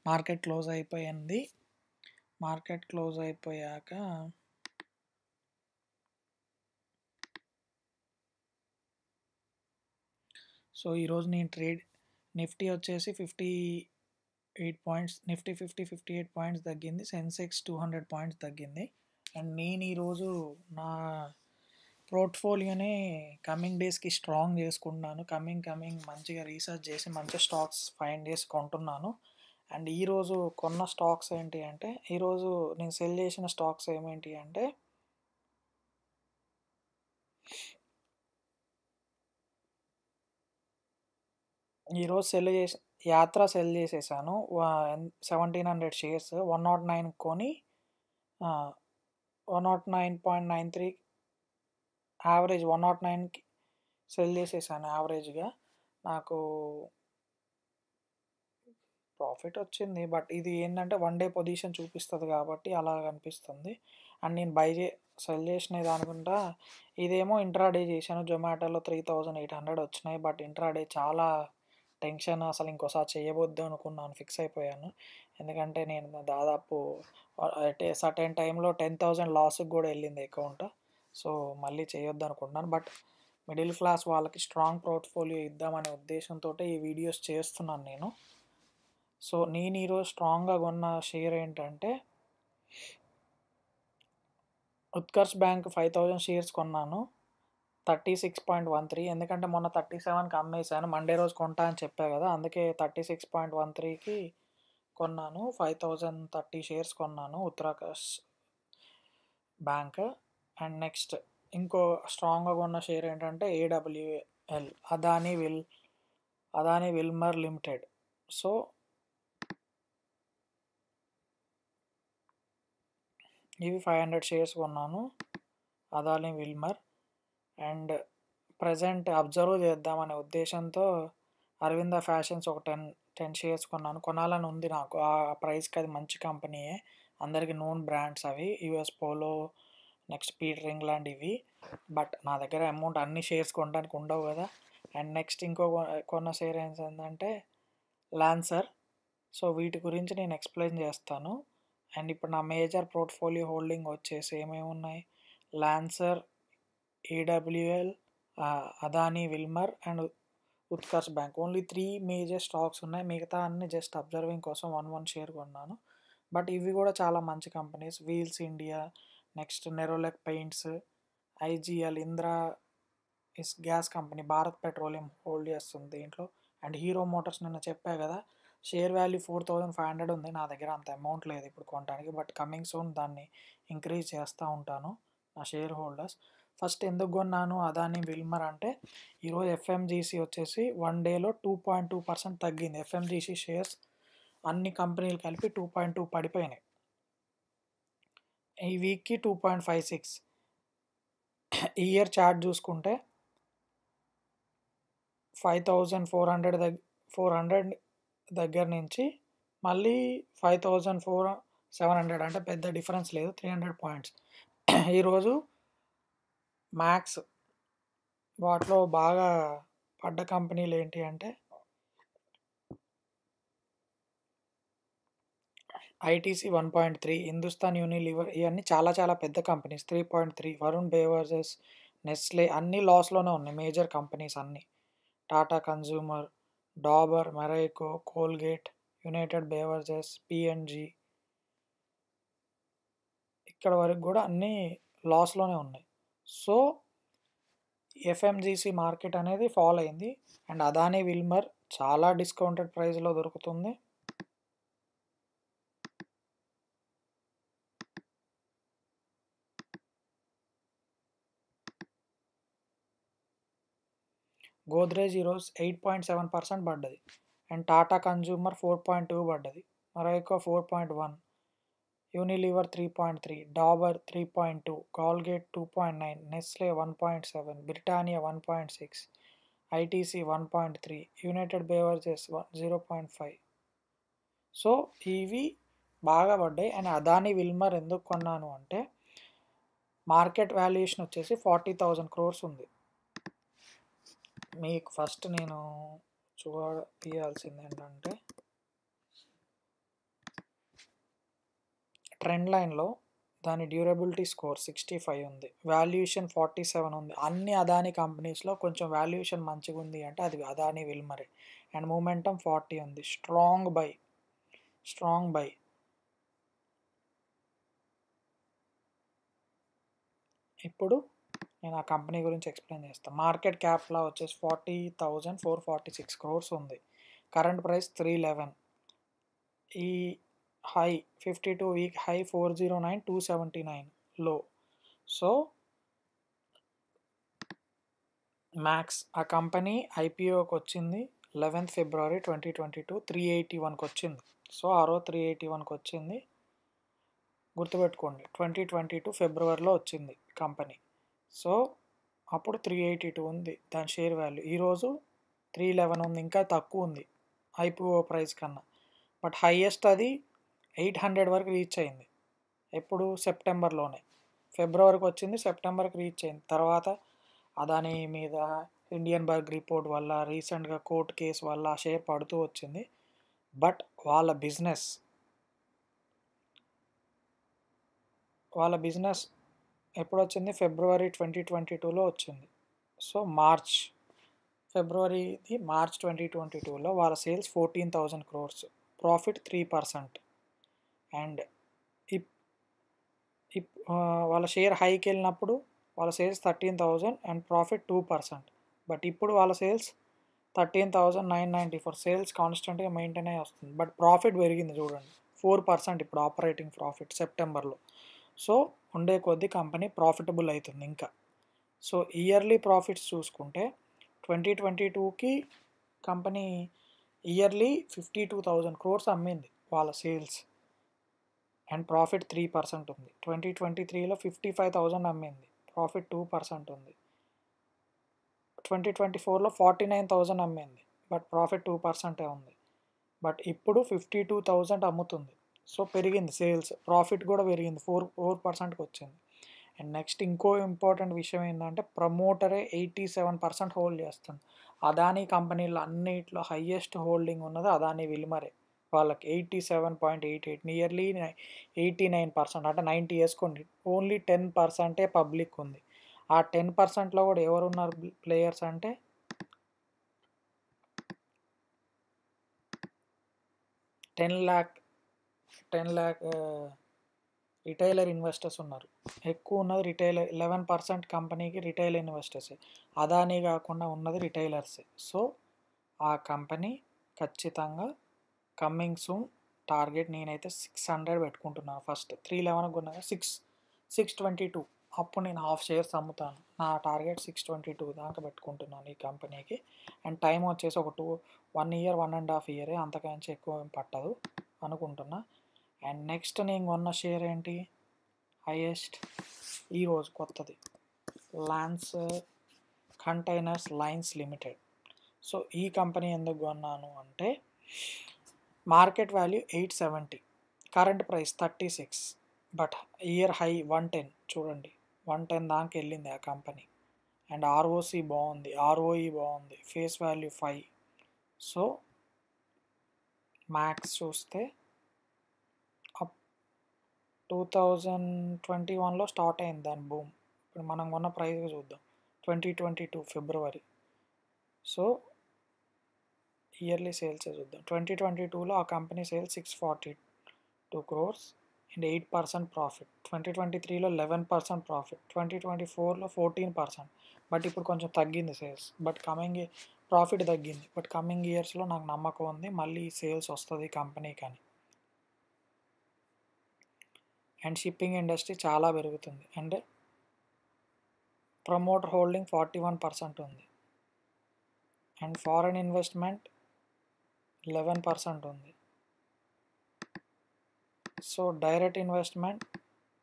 Market close అయిపోయింది. Market close అయిపోయాక so ఈరోజు నేను ట్రేడ్ నిఫ్టీ వచ్చేసి 58 పాయింట్స్, నిఫ్టీ 58 పాయింట్స్ తగ్గింది. సెన్సెక్స్ 200 పాయింట్స్ తగ్గింది. అండ్ నేను ఈరోజు నా పోర్ట్ఫోలియోని కమింగ్ డేస్కి స్ట్రాంగ్ చేసుకుంటున్నాను. కమింగ్ మంచిగా రీసెర్చ్ చేసి మంచి స్టాక్స్ ఫైండ్ చేసి కొంటున్నాను. అండ్ ఈరోజు కొన్న స్టాక్స్ ఏంటి అంటే, ఈరోజు నేను సెల్ చేసిన స్టాక్స్ ఏమేంటి అంటే, ఈరోజు యాత్ర సెల్ చేసేసాను. 1700 షేర్స్ 109 కొని 109.93 యావరేజ్ 109కి సెల్ చేసేసాను. యావరేజ్గా నాకు ప్రాఫిట్ వచ్చింది. బట్ ఇది ఏంటంటే 1 డే పొజిషన్ చూపిస్తుంది కాబట్టి అలా కనిపిస్తుంది. అండ్ నేను సెల్ చేసినది అనుకుంటా, ఇదేమో ఇంట్రాడే చేశాను. జొమాటోలో 3800 వచ్చినాయి. బట్ ఇంట్రాడే చాలా టెన్షన్, అసలు ఇంకోసారి చేయబోద్దు అనుకున్నాను, ఫిక్స్ అయిపోయాను. ఎందుకంటే నేను దాదాపు సర్టెన్ టైంలో 10,000 లాస్కి కూడా వెళ్ళింది అకౌంట్. సో మళ్ళీ చేయొద్దు అనుకుంటున్నాను. బట్ మిడిల్ క్లాస్ వాళ్ళకి స్ట్రాంగ్ పోర్ట్ఫోలియో ఇద్దామనే ఉద్దేశంతో ఈ వీడియోస్ చేస్తున్నాను నేను. సో నేను ఈరోజు స్ట్రాంగ్గా కొన్న షేర్ ఏంటంటే, ఉత్కర్ష్ బ్యాంక్ 5000 షేర్స్ కొన్నాను 36.13. ఎందుకంటే మొన్న 37కి అమ్మేశాను. మండే రోజు కొంటా అని చెప్పా కదా, అందుకే 36.13కి కొన్నాను. 5030 షేర్స్ కొన్నాను ఉత్తరాఖండ్ బ్యాంక్. అండ్ నెక్స్ట్ ఇంకో స్ట్రాంగ్గా కొన్న షేర్ ఏంటంటే AWL, Adani Wilmar limited. So ఇవి 500 షేర్స్ కొన్నాను Adani Wilmar. And present observe చేద్దామనే ఉద్దేశంతో అరవింద ఫ్యాషన్స్ ఒక 10 షేర్స్ కొనాలని ఉంది నాకు. ఆ ప్రైస్కి అది మంచి కంపెనీయే, అందరికీ నోన్ బ్రాండ్స్ అవి, US polo, next Peter England ఇవి. బట్ నా దగ్గర అమౌంట్ అన్ని షేర్స్ కొనడానికి ఉండవు కదా. అండ్ నెక్స్ట్ ఇంకో కొన్న షేర్ ఏంటంటే లాన్సర్. సో వీటి గురించి నేను ఎక్స్ప్లెయిన్ చేస్తాను. అండ్ ఇప్పుడు నా మేజర్ పోర్ట్ఫోలియో హోల్డింగ్ వచ్చేసి ఏమేమి ఉన్నాయి, lancer, AWL, Adani Wilmar and Utkarsh bank. Only 3 major stocks ఉన్నాయి. మిగతా అన్ని జస్ట్ అబ్జర్వింగ్ కోసం 1 షేర్ కొన్నాను. బట్ ఇవి కూడా చాలా మంచి companies. Wheels India, next Nerolac paints, IGL, Indra gas company, Bharat petroleum hold చేస్తుంది దీంట్లో. అండ్ హీరో మోటార్స్ నిన్న చెప్పా కదా, షేర్ వాల్యూ 4500 ఉంది. నా దగ్గర అంత అమౌంట్ లేదు ఇప్పుడు కొనడానికి. బట్ కమింగ్ సూన్ దాన్ని ఇంక్రీజ్ చేస్తూ ఉంటాను నా షేర్ హోల్డర్స్. ఫస్ట్ ఎందుకు కొన్నాను అదానీ విల్మర్ అంటే, ఈరోజు FMGC వచ్చేసి 1 డేలో 2.2% తగ్గింది. FMGC షేర్స్ అన్ని కంపెనీలు కలిపి 2.2 పడిపోయినాయి. ఈ వీక్కి 2.56. ఇయర్ చార్ట్ చూసుకుంటే 5400 దగ్గర నుంచి మళ్ళీ 54,700, అంటే పెద్ద డిఫరెన్స్ లేదు, 300 పాయింట్స్. ఈరోజు మ్యాక్స్ వాటిలో బాగా పడ్డ కంపెనీలు ఏంటి అంటే, ITC 1.3, హిందుస్థాన్ యూనిలీవర్, ఇవన్నీ చాలా చాలా పెద్ద కంపెనీస్ 3.3, వరుణ్ బేవరేజెస్, నెస్లే అన్నీ లాస్లోనే ఉన్నాయి మేజర్ కంపెనీస్ అన్నీ. Tata consumer, Dabur, Marico, Colgate, United Beverages, P&G, ఇక్కడ వరకు కూడా అన్నీ లాస్లోనే ఉన్నాయి. సో FMGC మార్కెట్ అనేది ఫాల్ అయింది. అండ్ అదానీ విల్మర్ చాలా డిస్కౌంటెడ్ ప్రైస్లో దొరుకుతుంది. గోద్రేజ్ ఈరోజు 8.7% పడ్డది. అండ్ టాటా కన్జ్యూమర్ 4.2 పడ్డది, మెరైకో 4.1, Unilever 3.3, Dabur 3.2, Colgate 2.9, Nestle 1.7, Britannia 1.6, ITC 1.3, United beverages 0.5. So ఇవి బాగా పడ్డాయి. అండ్ అదానీ విల్మర్ ఎందుకు కొన్నాను అంటే, మార్కెట్ వాల్యుయేషన్ వచ్చేసి 40,000 crores ఉంది. మీకు ఫస్ట్ నేను తీయాల్సింది ఏంటంటే, ట్రెండ్ లైన్లో దాని డ్యూరబిలిటీ స్కోర్ 65 ఉంది, వాల్యుయేషన్ 47 ఉంది. అన్ని అదానీ కంపెనీస్లో కొంచెం వాల్యుయేషన్ మంచిగా ఉంది అంటే అది అదానీ విల్మరే. అండ్ మూమెంటం 40 ఉంది. Strong by. ఇప్పుడు నేను ఆ కంపెనీ గురించి ఎక్స్ప్లెయిన్ చేస్తాను. మార్కెట్ క్యాప్లో వచ్చేసి 40,446 crores ఉంది. Current price 311. ఈ హై 52 వీక్ హై 409, 279 లో. సో మ్యాక్స్ ఆ కంపెనీ ఐపీఓకి వచ్చింది 11th February 2022, 381కి వచ్చింది. సో ఆ రోజు 381కి వచ్చింది, గుర్తుపెట్టుకోండి. 2022 ఫిబ్రవరిలో వచ్చింది కంపెనీ. సో అప్పుడు 382 ఉంది దాని షేర్ వాల్యూ. ఈరోజు 311 ఉంది, ఇంకా తక్కువ ఉంది ఐపీఓ ప్రైస్ కన్నా. బట్ హైయెస్ట్ అది 800 వరకు రీచ్ అయింది. ఎప్పుడు? సెప్టెంబర్లోనే. ఫిబ్రవరికి వచ్చింది, సెప్టెంబర్కి రీచ్ అయింది. తర్వాత అదాని మీద ఇండియన్ బర్గ్ రిపోర్ట్ వల్ల, రీసెంట్గా కోర్టు కేసు వల్ల ఆ షేర్ పడుతూ వచ్చింది. బట్ వాళ్ళ బిజినెస్ ఎప్పుడు వచ్చింది? ఫిబ్రవరి 2022లో వచ్చింది. సో ఫిబ్రవరిది మార్చ్ 2022లో వాళ్ళ సేల్స్ 14,000 crores, ప్రాఫిట్ 3%. అండ్ వాళ్ళ షేర్ హైకి వెళ్ళినప్పుడు వాళ్ళ సేల్స్ 13,000 అండ్ ప్రాఫిట్ 2%. బట్ ఇప్పుడు వాళ్ళ సేల్స్ 13,994. సేల్స్ కాన్స్టెంట్గా మెయింటైన్ అయ్యి వస్తుంది. బట్ ప్రాఫిట్ పెరిగింది చూడండి, 4% ఇప్పుడు ఆపరేటింగ్ ప్రాఫిట్ సెప్టెంబర్లో. సో ఉండే కొద్దీ కంపెనీ ప్రాఫిటబుల్ అవుతుంది ఇంకా. సో ఇయర్లీ ప్రాఫిట్స్ చూసుకుంటే 2022కి కంపెనీ ఇయర్లీ 52,000 crores అమ్మింది వాళ్ళ సేల్స్, అండ్ ప్రాఫిట్ 3% ఉంది. 2023లో 55,000 అమ్మింది, ప్రాఫిట్ 2% ఉంది. 2024లో 49,000 అమ్మింది, బట్ ప్రాఫిట్ 2% ఉంది. బట్ ఇప్పుడు 52,000 అమ్ముతుంది. సో పెరిగింది సేల్స్, ప్రాఫిట్ కూడా పెరిగింది, 4%కి వచ్చింది. అండ్ నెక్స్ట్ ఇంకో ఇంపార్టెంట్ విషయం ఏంటంటే ప్రమోటరే 87% హోల్డ్ చేస్తుంది. అదానీ కంపెనీలో అన్నిట్లో హయ్యెస్ట్ హోల్డింగ్ ఉన్నది అదానీ విల్మరే. వాళ్ళకి 87.88, నియర్లీ 89%, అంటే 90 వేసుకోండి. ఓన్లీ 10% పబ్లిక్ ఉంది. ఆ 10%లో కూడా ఎవరు ఉన్నారు ప్లేయర్స్ అంటే 10 lakh రిటైలర్ ఇన్వెస్టర్స్ ఉన్నారు. ఎక్కువ ఉన్నది రిటైలర్, 11% కంపెనీకి రిటైల్ ఇన్వెస్టర్సే. అదానీ కాకుండా ఉన్నది రిటైలర్సే. సో ఆ కంపెనీ ఖచ్చితంగా కమ్మింగ్ సూన్ టార్గెట్ నేనైతే 600 పెట్టుకుంటున్నాను. ఫస్ట్ 311 కొన్నాక 622, అప్పుడు నేను హాఫ్ షేర్స్ అమ్ముతాను. నా టార్గెట్ 622 దాకా పెట్టుకుంటున్నాను ఈ కంపెనీకి. అండ్ టైం వచ్చేసి ఒక 1 year 1.5 year, అంతకంటే ఎక్కువ ఏం పట్టదు అనుకుంటున్నా. అండ్ నెక్స్ట్ నేను కొన్న షేర్ ఏంటి హైయెస్ట్ ఈరోజు కొత్తది, lance containers lines limited. So ఈ కంపెనీ ఎందుకు కొన్నాను అంటే market value 870, current price 36, but year high 110. చూడండి 110 దాకా వెళ్ళింది ఆ కంపెనీ. అండ్ ఆర్ఓసి బాగుంది, ఆర్ఓఈ బాగుంది, ఫేస్ వాల్యూ 5. సో మ్యాక్స్ చూస్తే 2021లో స్టార్ట్ అయింది దాని బూమ్. ఇప్పుడు మనం కొన్న ప్రైస్ చూద్దాం, 2022 ఫిబ్రవరి. సో ఇయర్లీ సేల్స్ చూద్దాం. 2022లో ఆ కంపెనీ సేల్స్ 642 crores అండ్ 8% ప్రాఫిట్. 2023లో 11% ప్రాఫిట్. 2024లో 14%. బట్ ఇప్పుడు కొంచెం తగ్గింది సేల్స్, బట్ ప్రాఫిట్ తగ్గింది. బట్ కమింగ్ ఇయర్స్లో నాకు నమ్మకం ఉంది మళ్ళీ సేల్స్ వస్తుంది కంపెనీ కానీ. అండ్ షిప్పింగ్ ఇండస్ట్రీ చాలా పెరుగుతుంది. అండ్ ప్రమోటర్ హోల్డింగ్ 41% ఉంది. అండ్ ఫారెన్ ఇన్వెస్ట్మెంట్ 11% ఉంది. సో డైరెక్ట్ ఇన్వెస్ట్మెంట్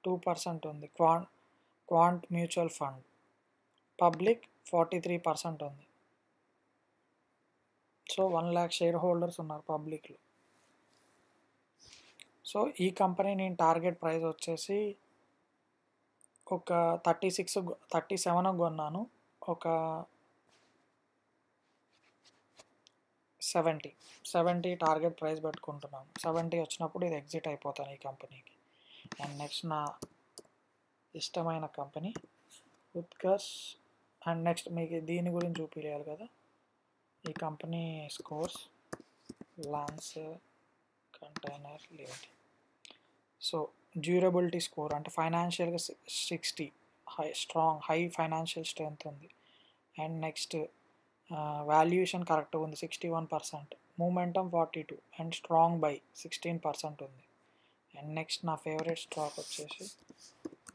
2% ఉంది. Quant mutual fund. పబ్లిక్ 43% ఉంది. సో 1 lakh షేర్ హోల్డర్స్ ఉన్నారు పబ్లిక్లో. సో ఈ కంపెనీ నేను టార్గెట్ ప్రైస్ వచ్చేసి ఒక 37 కొన్నాను, ఒక 70 టార్గెట్ ప్రైస్ పెట్టుకుంటున్నాను. 70 వచ్చినప్పుడు ఇది ఎగ్జిట్ అయిపోతాను ఈ కంపెనీకి. అండ్ నెక్స్ట్ నా ఇష్టమైన కంపెనీ ఉత్కర్ష్. అండ్ నెక్స్ట్ మీకు దీని గురించి చూపించాలి కదా, ఈ company scores lancer container limited. So durability score అంటే ఫైనాన్షియల్గా 60, హై ఫైనాన్షియల్ స్ట్రెంగ్త్ ఉంది. అండ్ నెక్స్ట్ వాల్యుయేషన్ కరెక్ట్గా ఉంది 61%, మూమెంటమ్ 42 అండ్ స్ట్రాంగ్ బై 16% ఉంది. అండ్ నెక్స్ట్ నా ఫేవరెట్ స్టాక్ వచ్చేసి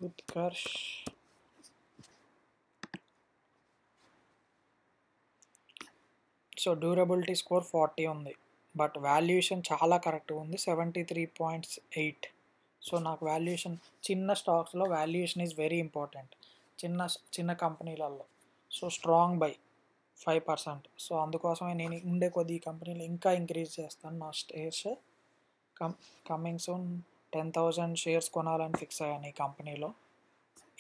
ఉత్కర్ష్. సో డ్యూరబిలిటీ స్కోర్ 40 ఉంది, బట్ వాల్యుయేషన్ చాలా కరెక్ట్గా ఉంది 73.8. సో నాకు వాల్యుయేషన్, చిన్న స్టాక్స్లో వాల్యుయేషన్ ఈజ్ వెరీ ఇంపార్టెంట్ చిన్న కంపెనీలలో. So strong by 5%. సో అందుకోసమే నేను ఉండే కొద్ది ఈ కంపెనీలో ఇంకా ఇంక్రీజ్ చేస్తాను నా షేర్స్. కమింగ్ సూన్ 10,000 షేర్స్ కొనాలని ఫిక్స్ అయ్యాను ఈ కంపెనీలో.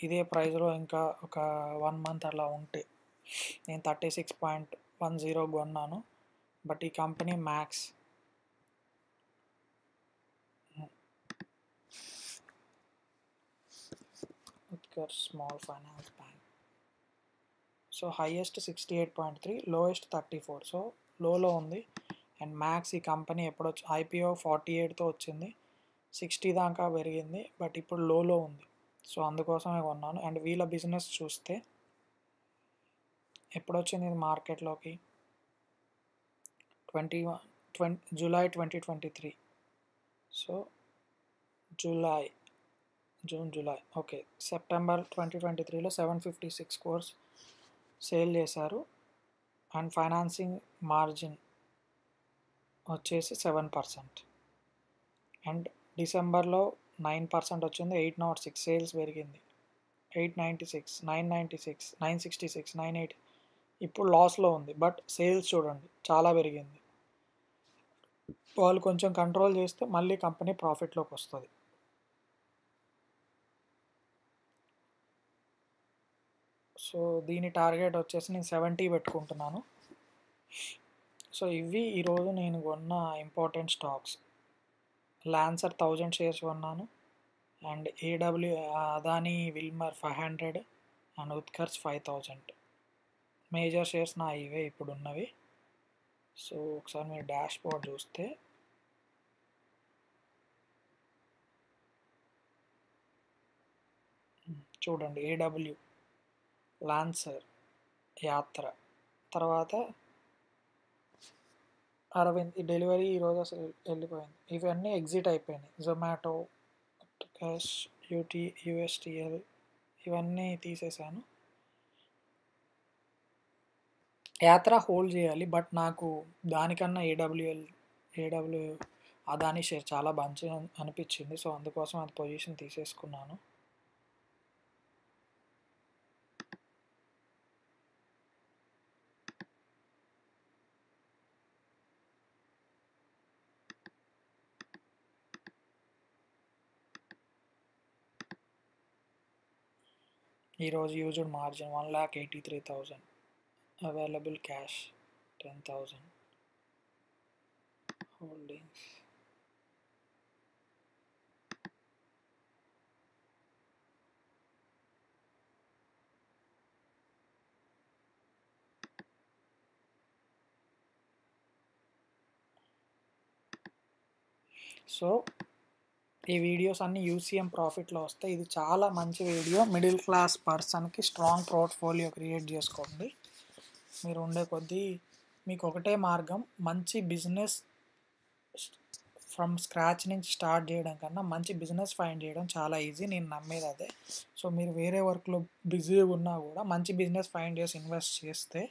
ఇదే ప్రైస్లో ఇంకా ఒక 1 మంత్ అలా ఉంటే నేను 36.10 కొన్నాను. బట్ ఈ కంపెనీ max Utkarsh small finance bank. So highest 68.3, lowest 34. So లోలో ఉంది. అండ్ మ్యాక్స్ ఈ కంపెనీ ఎప్పుడు IPO 48తో వచ్చింది, 60 దాకా పెరిగింది, బట్ ఇప్పుడు లోలో ఉంది. సో అందుకోసమే కొన్నాను. అండ్ వీళ్ళ బిజినెస్ చూస్తే ఎప్పుడు వచ్చింది ఇది మార్కెట్లోకి, July 2023. So July okay, September 2023లో 756 crores సేల్ చేశారు. అండ్ ఫైనాన్సింగ్ మార్జిన్ వచ్చేసి 7%. అండ్ డిసెంబర్లో 9% వచ్చింది, 806 సేల్స్ పెరిగింది, 896, 996, 966, 98. ఇప్పుడు లాస్లో ఉంది, బట్ సేల్స్ చూడండి చాలా పెరిగింది. వాళ్ళు కొంచెం కంట్రోల్ చేస్తే మళ్ళీ కంపెనీ ప్రాఫిట్లోకి వస్తుంది. సో దీని టార్గెట్ వచ్చేసి నేను 70 పెట్టుకుంటున్నాను. సో ఇవి ఈరోజు నేను కొన్న ఇంపార్టెంట్ స్టాక్స్. లాన్సర్ 1000 షేర్స్ కొన్నాను. And Adani Wilmar 500 and Utkarsh 5000. Major shares నా ఇవే ఇప్పుడు ఉన్నవి. సో ఒకసారి మీరు డాష్ బోర్డ్ చూస్తే చూడండి, AW, లాన్సర్, యాత్ర, తర్వాత అరవింద్. ఈ డెలివరీ ఈరోజు అసలు వెళ్ళిపోయింది. ఇవన్నీ ఎగ్జిట్ అయిపోయినాయి. జొమాటో, క్యాష్, USTL ఇవన్నీ తీసేసాను. యాత్ర హోల్డ్ చేయాలి, బట్ నాకు దానికన్నా AW అదానీ షేర్ చాలా మంచిగా అనిపించింది. సో అందుకోసం అది పొజిషన్ తీసేసుకున్నాను. ఈరోజు used margin 1,83,000, available cash 10,000, holdings. So ఈ వీడియోస్ అన్నీ UCM ప్రాఫిట్లో వస్తాయి. ఇది చాలా మంచి వీడియో. మిడిల్ క్లాస్ పర్సన్కి స్ట్రాంగ్ పోర్ట్ఫోలియో క్రియేట్ చేసుకోండి. మీరు ఉండే కొద్దీ మీకు ఒకటే మార్గం, మంచి బిజినెస్ ఫ్రమ్ స్క్రాచ్ నుంచి స్టార్ట్ చేయడం కన్నా మంచి బిజినెస్ ఫైండ్ చేయడం చాలా ఈజీ. నేను నమ్మేది అదే. సో మీరు వేరే వర్క్లో బిజీగా ఉన్నా కూడా మంచి బిజినెస్ ఫైండ్ చేసి ఇన్వెస్ట్ చేస్తే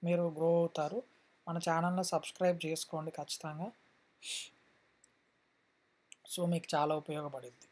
మీరు గ్రో అవుతారు. మన ఛానల్ని సబ్స్క్రైబ్ చేసుకోండి ఖచ్చితంగా. సో మీకు చాలా ఉపయోగపడుద్ది.